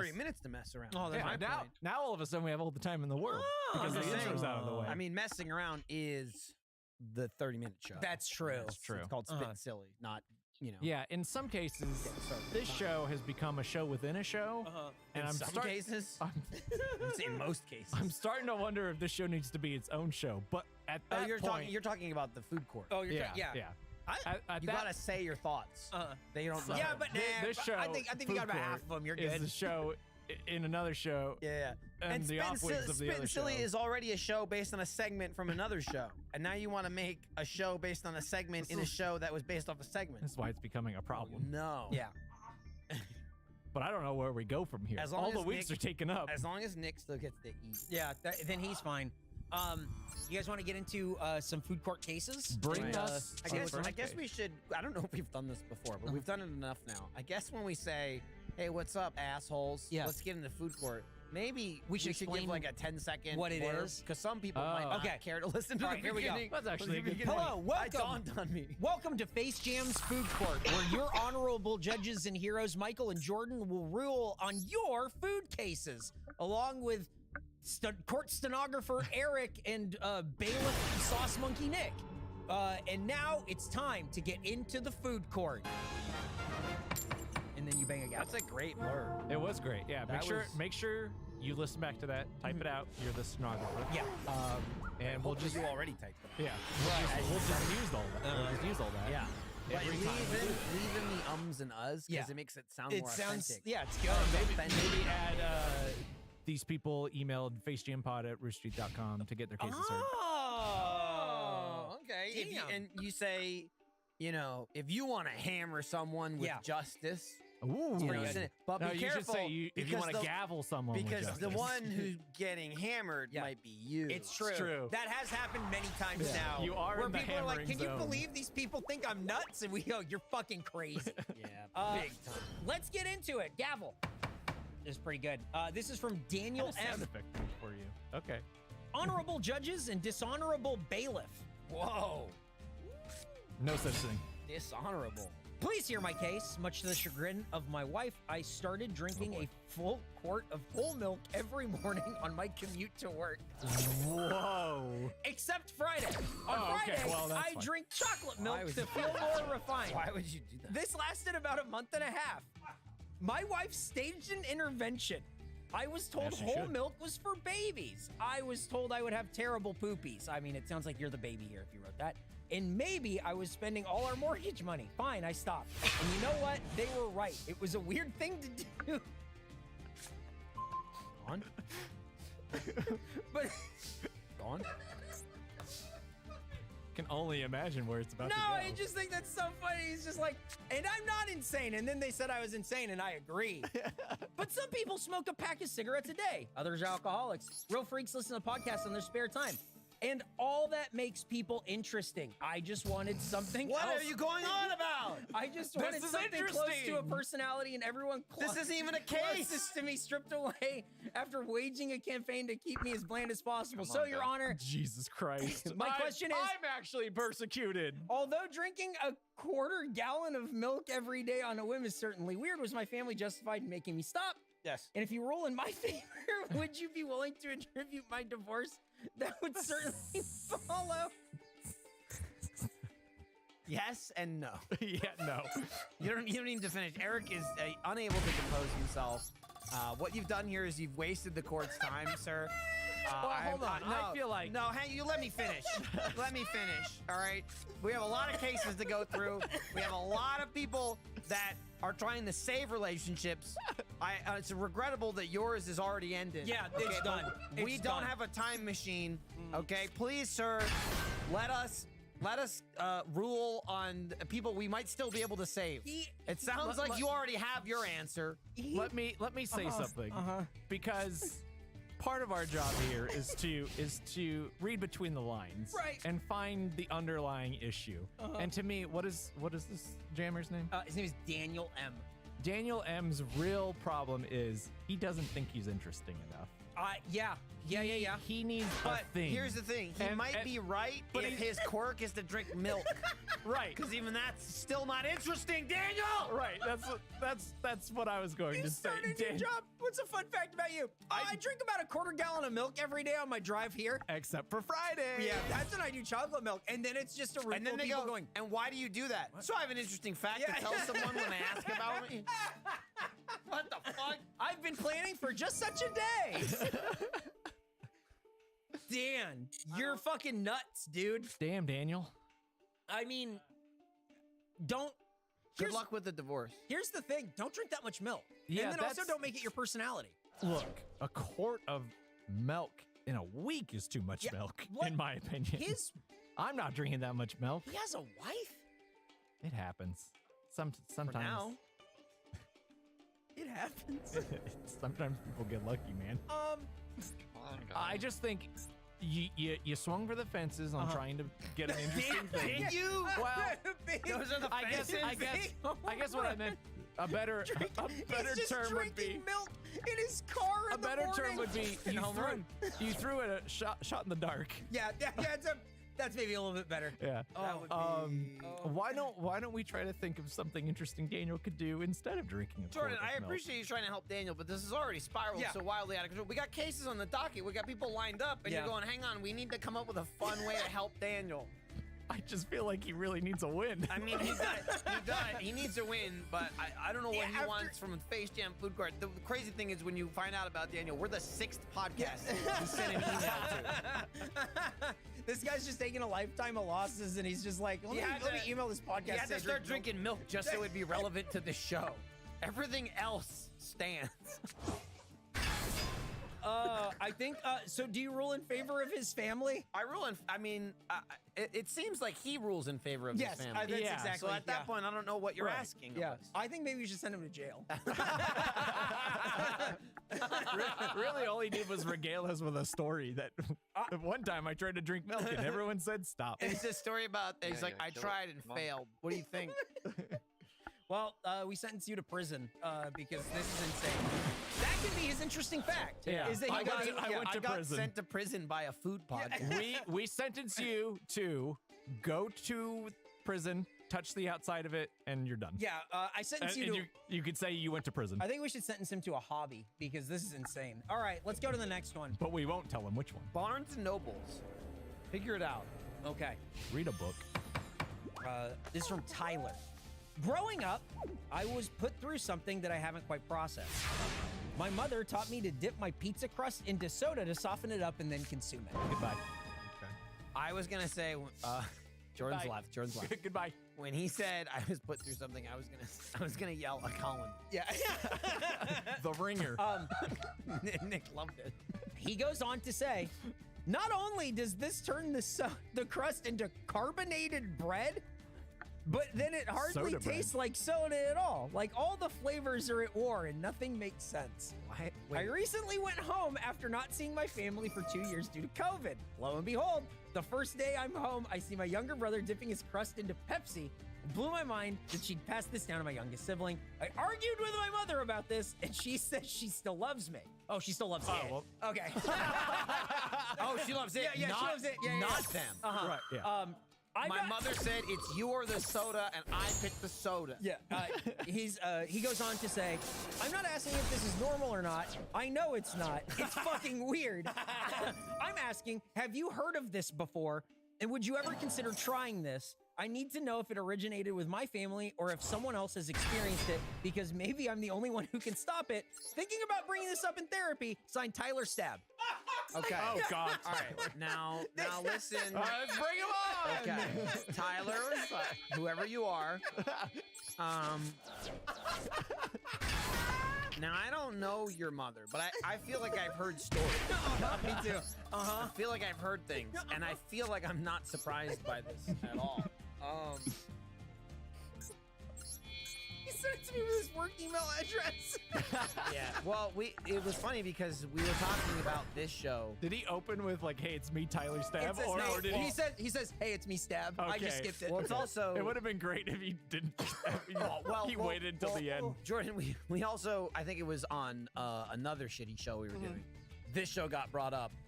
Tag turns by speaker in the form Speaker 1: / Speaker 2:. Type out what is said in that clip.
Speaker 1: 30 minutes to mess around.
Speaker 2: Oh,
Speaker 3: Yeah, now all of a sudden we have all the time in the world because the intro's out of the way.
Speaker 1: I mean, messing around is the 30-minute show.
Speaker 2: That's true.
Speaker 3: That's true.
Speaker 1: It's called Spittin' Silly, not,
Speaker 3: Yeah, in some cases, this show has become a show within a show. And
Speaker 1: in some cases, I'm saying most cases.
Speaker 3: I'm starting to wonder if this show needs to be its own show. But at that point,
Speaker 1: you're talking about the food court.
Speaker 2: Oh,
Speaker 3: yeah.
Speaker 1: You gotta say your thoughts. They don't.
Speaker 2: So, yeah, but
Speaker 3: this show,
Speaker 2: I think you got about half of them. You're good.
Speaker 3: Is the show in another show?
Speaker 1: Yeah.
Speaker 3: And the off-wings of the other show.
Speaker 1: Silly is already a show based on a segment from another show, and now you want to make a show based on a segment in a show that was based off a segment.
Speaker 3: That's why it's becoming a problem.
Speaker 1: No.
Speaker 2: Yeah.
Speaker 3: But I don't know where we go from here. All the weeks are taken up.
Speaker 1: As long as Nick still gets to eat.
Speaker 2: Yeah, then he's fine. You guys want to get into some food court cases?
Speaker 3: Bring us.
Speaker 1: I guess we should. I don't know if we've done this before, but we've done it enough now. I guess when we say, "Hey, what's up, assholes?
Speaker 2: Yeah.
Speaker 1: Let's get into food court." Maybe
Speaker 2: we should
Speaker 1: give like a 10-second
Speaker 2: what it is,
Speaker 1: because some people might not care to listen to.
Speaker 2: All right, here we go.
Speaker 3: That's actually a good point.
Speaker 2: Hello, welcome.
Speaker 1: It dawned on me.
Speaker 2: Welcome to Face Jam's Food Court, where your honorable judges and heroes, Michael and Jordan, will rule on your food cases, along with court stenographer Eric and bailiff Sauce Monkey Nick. And now it's time to get into the food court. And then you bang a gavel.
Speaker 1: That's a great blur.
Speaker 3: It was great. Yeah, make sure you listen back to that. Type it out. You're the stenographer.
Speaker 2: Yeah.
Speaker 1: And we'll just already type it.
Speaker 3: Yeah. We'll just use all that. We'll just use all that.
Speaker 1: Yeah. But
Speaker 3: Every
Speaker 1: leave in the ums and uhs because it makes it sound more authentic.
Speaker 2: Yeah, it's good.
Speaker 3: Maybe add these people emailed facejampod@roosterteeth.com to get their cases heard.
Speaker 1: Oh, okay. And you say, if you want to hammer someone with justice.
Speaker 3: Ooh,
Speaker 1: but be careful.
Speaker 3: You should say if you want to gavel someone
Speaker 1: because the one who's getting hammered might be you.
Speaker 2: It's true. That has happened many times now.
Speaker 3: You are
Speaker 2: where
Speaker 3: in the
Speaker 2: people are like, "Can
Speaker 3: zone.
Speaker 2: you believe these people think I'm nuts?" And we go, "You're fucking crazy."
Speaker 1: Yeah, big time.
Speaker 2: Let's get into it. Gavel. This is pretty good. This is from Daniel M.
Speaker 3: Sound effect for you. Okay.
Speaker 2: Honorable judges and dishonorable bailiff.
Speaker 1: Whoa.
Speaker 3: No such thing.
Speaker 1: Dishonorable.
Speaker 2: Please hear my case. Much to the chagrin of my wife, I started drinking a full quart of whole milk every morning on my commute to work.
Speaker 3: Whoa.
Speaker 2: Except Friday. On Friday, I drink chocolate milk to feel more refined.
Speaker 1: Why would you do that?
Speaker 2: This lasted about a month and a half. My wife staged an intervention. I was told whole milk was for babies. I was told I would have terrible poopies. I mean, it sounds like you're the baby here if you wrote that. And maybe I was spending all our mortgage money. Fine, I stopped. And you know what? They were right. It was a weird thing to do.
Speaker 1: Gone?
Speaker 2: But
Speaker 1: gone?
Speaker 3: Can only imagine where it's about to go.
Speaker 2: No, I just think that's so funny. He's just like, and I'm not insane. And then they said I was insane, and I agree. But some people smoke a pack of cigarettes a day. Others are alcoholics. Real freaks listen to podcasts in their spare time. And all that makes people interesting. I just wanted something
Speaker 1: What
Speaker 2: else.
Speaker 1: are you going on about?
Speaker 2: I just wanted something close to a personality, and everyone
Speaker 1: This isn't even a case.
Speaker 2: closest to me stripped away after waging a campaign to keep me as bland as possible. So, Your Honor,
Speaker 3: Jesus Christ.
Speaker 2: my question is,
Speaker 3: I'm actually persecuted.
Speaker 2: although drinking a quarter gallon of milk every day on a whim is certainly weird, was my family justified in making me stop?
Speaker 1: Yes.
Speaker 2: And if you rule in my favor, would you be willing to attribute my divorce? That would certainly follow.
Speaker 1: Yes and no.
Speaker 3: Yeah, no.
Speaker 1: You don't need to finish. Eric is unable to compose himself. What you've done here is you've wasted the court's time, sir.
Speaker 3: Hold on. I feel like...
Speaker 1: No, hey, you let me finish. Let me finish, all right? We have a lot of cases to go through. We have a lot of people that are trying to save relationships. It's regrettable that yours is already ended.
Speaker 2: Yeah, it's done.
Speaker 1: We don't have a time machine, okay? Please, sir, let us rule on people we might still be able to save. It sounds like you already have your answer.
Speaker 3: Let me say something. Because part of our job here is to read between the lines,
Speaker 2: right,
Speaker 3: and find the underlying issue. And to me, what is this jammer's name?
Speaker 2: His name is Daniel M.
Speaker 3: Daniel M's real problem is he doesn't think he's interesting enough.
Speaker 2: Yeah.
Speaker 3: He needs a thing.
Speaker 1: Here's the thing. He might be right, but if his quirk is to drink milk.
Speaker 3: Right.
Speaker 1: Because even that's still not interesting, Daniel!
Speaker 3: Right. That's what I was going to say.
Speaker 2: You started your job What's a fun fact about you? I drink about a quarter gallon of milk every day on my drive here.
Speaker 3: Except for Friday.
Speaker 2: Yeah, that's when I do chocolate milk, and then it's just a room
Speaker 1: And then
Speaker 2: full of
Speaker 1: they
Speaker 2: people
Speaker 1: go,
Speaker 2: going,
Speaker 1: and why do you do that? So I have an interesting fact
Speaker 2: Yeah.
Speaker 1: to tell someone when they ask about me. What the fuck?
Speaker 2: I've been planning for just such a day. Dan, you're fucking nuts, dude.
Speaker 3: Damn, Daniel.
Speaker 2: I mean, don't.
Speaker 1: Good luck with the divorce.
Speaker 2: Here's the thing: don't drink that much milk.
Speaker 3: Yeah,
Speaker 2: and then also
Speaker 3: that's-
Speaker 2: don't make it your personality.
Speaker 3: Look, a quart of milk in a week is too much
Speaker 2: Yeah,
Speaker 3: milk,
Speaker 2: what-
Speaker 3: in my opinion.
Speaker 2: I'm
Speaker 3: I'm not drinking that much milk.
Speaker 2: He has a wife.
Speaker 3: It happens. Sometimes.
Speaker 1: now.
Speaker 2: It happens.
Speaker 3: Sometimes people get lucky, man. I just think you swung for the fences on trying to get an interesting thing.
Speaker 1: Did you?
Speaker 3: Well,
Speaker 1: Those are the
Speaker 3: I guess what I meant. A better
Speaker 2: He's just
Speaker 3: term would
Speaker 2: drinking
Speaker 3: be.
Speaker 2: milk in his car in
Speaker 3: A
Speaker 2: the
Speaker 3: better term
Speaker 2: morning.
Speaker 3: would be you threw it a shot in the dark.
Speaker 2: Yeah, that's maybe a little bit better.
Speaker 3: Yeah.
Speaker 2: That would be.
Speaker 3: Why don't we try to think of something interesting Daniel could do instead of drinking a
Speaker 1: Jordan,
Speaker 3: quart of
Speaker 1: I
Speaker 3: milk?
Speaker 1: appreciate you trying to help Daniel, but this is already spiraled
Speaker 2: Yeah.
Speaker 1: so wildly out of control. We got cases on the docket. We got people lined up, and
Speaker 2: Yeah.
Speaker 1: you're going, hang on, we need to come up with a fun way to help Daniel.
Speaker 3: I just feel like he really needs a win.
Speaker 1: I mean, he needs to win, but I don't know what
Speaker 2: Yeah,
Speaker 1: he
Speaker 2: after-
Speaker 1: wants from Face Jam Food Court. The crazy thing is when you find out about Daniel, we're the 6th podcast he sent an email to.
Speaker 2: This guy's just taking a lifetime of losses, and he's just like, let me email this podcast.
Speaker 1: You had to
Speaker 2: say
Speaker 1: start
Speaker 2: drink
Speaker 1: drinking milk just so it'd be relevant to the show. Everything else stands.
Speaker 2: I think. So, do you rule in favor of his family?
Speaker 1: I rule in. I mean, it seems like he rules in favor of
Speaker 2: Yes,
Speaker 1: his family.
Speaker 2: that's
Speaker 3: Yeah.
Speaker 2: exactly.
Speaker 1: So at that point, I don't know what you're
Speaker 2: Right.
Speaker 1: asking.
Speaker 2: Yeah,
Speaker 1: Of us.
Speaker 2: I think maybe you should send him to jail.
Speaker 3: Really, all he did was regale us with a story that one time I tried to drink milk and everyone said stop.
Speaker 1: It's a story about. He's like, I tried and failed. What do you think?
Speaker 2: Well, we sentence you to prison because this is insane. That could be his interesting fact.
Speaker 3: Yeah.
Speaker 2: Is that he
Speaker 3: I
Speaker 2: got,
Speaker 3: went to
Speaker 1: got
Speaker 3: prison.
Speaker 1: sent to prison by a food podcast.
Speaker 3: we sentence you to go to prison, touch the outside of it, and you're done.
Speaker 2: Yeah, I sentence
Speaker 3: And
Speaker 2: you to.
Speaker 3: you could say you went to prison,
Speaker 2: I think we should sentence him to a hobby because this is insane. All right, let's go to the next one.
Speaker 3: but we won't tell him which one.
Speaker 1: Barnes and Nobles. Figure it out.
Speaker 2: Okay.
Speaker 3: Read a book.
Speaker 2: This is from Tyler. Growing up, I was put through something that I haven't quite processed. My mother taught me to dip my pizza crust into soda to soften it up and then consume it.
Speaker 3: Goodbye.
Speaker 1: I was gonna say, Jordan's
Speaker 2: Bye.
Speaker 1: left. Jordan's left.
Speaker 3: Goodbye.
Speaker 1: When he said I was put through something, I was gonna yell a Colin.
Speaker 2: Yeah.
Speaker 3: The ringer.
Speaker 1: Nick loved it.
Speaker 2: He goes on to say, not only does this turn the crust into carbonated bread, but then it hardly
Speaker 3: Soda bread.
Speaker 2: tastes like soda at all. Like all the flavors are at war and nothing makes sense.
Speaker 1: Why?
Speaker 2: I recently went home after not seeing my family for 2 years due to COVID. Lo and behold, the first day I'm home, I see my younger brother dipping his crust into Pepsi. It blew my mind that she'd pass this down to my youngest sibling. I argued with my mother about this, and she says she still loves me. Oh, she still loves it.
Speaker 3: well.
Speaker 2: Okay.
Speaker 1: Oh, she loves it.
Speaker 2: Yeah,
Speaker 1: not,
Speaker 2: she loves it. Yeah, yeah,
Speaker 1: not
Speaker 2: yeah.
Speaker 1: them.
Speaker 3: Right. Yeah.
Speaker 1: My mother said it's you or the soda, and I picked the soda.
Speaker 2: Yeah, he goes on to say, I'm not asking if this is normal or not. I know it's not. It's fucking weird. I'm asking, have you heard of this before? And would you ever consider trying this? I need to know if it originated with my family or if someone else has experienced it because maybe I'm the only one who can stop it. Thinking about bringing this up in therapy. Signed, Tyler Stab.
Speaker 1: Okay.
Speaker 3: Oh God.
Speaker 1: All right. Now listen.
Speaker 3: Let's bring him on.
Speaker 1: Okay, Tyler, whoever you are. Now I don't know your mother, but I feel like I've heard stories.
Speaker 2: Me too.
Speaker 1: I feel like I've heard things, and I feel like I'm not surprised by this at all.
Speaker 2: He sent it to me with his work email address.
Speaker 1: Yeah. Well, it was funny because we were talking about this show.
Speaker 3: Did he open with like, "Hey, it's me, Tyler Stab,"
Speaker 2: It says,
Speaker 3: or
Speaker 2: hey,
Speaker 3: did
Speaker 2: he says, hey, it's me, Stab. I just
Speaker 3: Okay.
Speaker 2: skipped it.
Speaker 1: Well, it's also
Speaker 3: It would have been great if he didn't. He
Speaker 1: well,
Speaker 3: waited until
Speaker 1: well,
Speaker 3: the end.
Speaker 1: Jordan, we also, I think it was on another shitty show we were doing. This show got brought up,